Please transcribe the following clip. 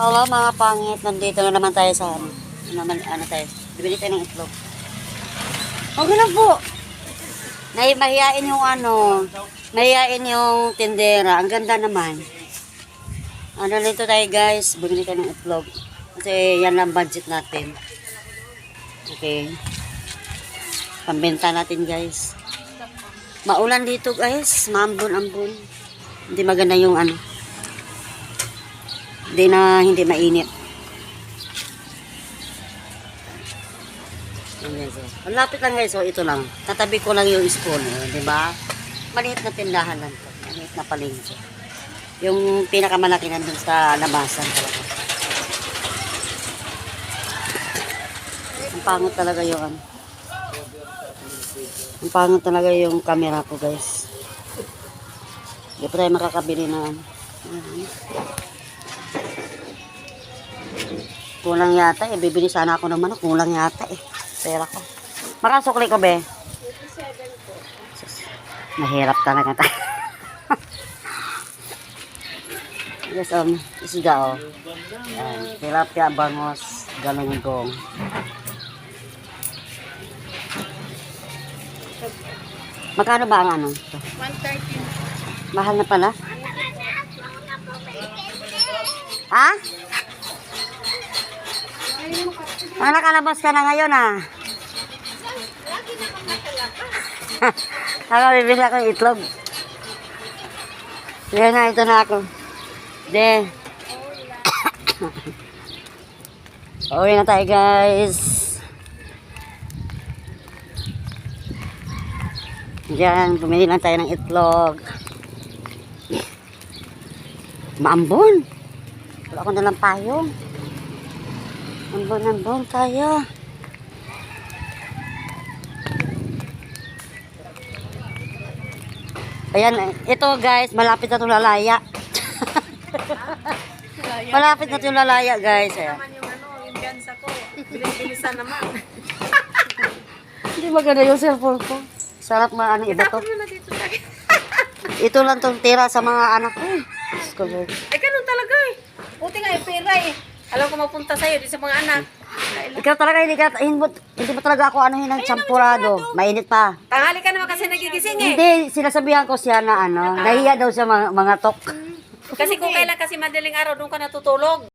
Hello mga pangit, nandito na naman tayo sa ano tayo, bibili tayo ng itlog. Okay lang po. Mahihain yung mahihain yung tindera, ang ganda naman. Ano dito tayo guys, bibili tayo ng itlog. Kasi yan lang budget natin. Okay. Pambenta natin guys. Maulan dito guys, maambon-ambon. Hindi maganda yung hindi mainit. Ang lapit lang guys, so ito lang. Tatabi ko lang yung spoon, di ba? Maliit na tindahan lang to. Maliit na palengke. Yung pinakamalaki nandun sa labasan talaga. Ang pangit talaga yung Ang pangit talaga yung camera ko guys. Hindi pa tayo makakabili na kulang yata eh. Bibili sana ako ng manok. Kulang yata eh. Pera ko. Makasukli ko be. Mahirap talaga tayo. Yes, isda Yan. Tilapia, bangos, galunggong. Magkano ba ang 130. Mahal na pala. Ha? Nakalabas ka na ngayon Nakabibili ako ng itlog. Yan na, ito na ako. Uwi na tayo guys. Diyan, bumili lang tayo ng itlog. Maambon. Wala ko nalang payong. Ambon tayo. Ayan, ito guys, malapit na itong lalaya. Malapit na itong lalaya guys. Ayan. Yung gansa ko. Bilis-bilisan naman. Hindi maganda yung cellphone ko. Sarap iba to. Ito lang itong tira sa mga anak ko. Ganun talaga eh. Buti nga yung pera eh. Alam ko mapunta sa'yo di sa mga anak. Ikaw talaga, hindi pa talaga ako ng champurado. Mainit pa. Tanghali ka naman kasi nagigising eh. Hindi, sinasabihan ko siya na nahiya daw sa mga tok. Kasi kung kailan kasi madaling araw, doon ka natutulog.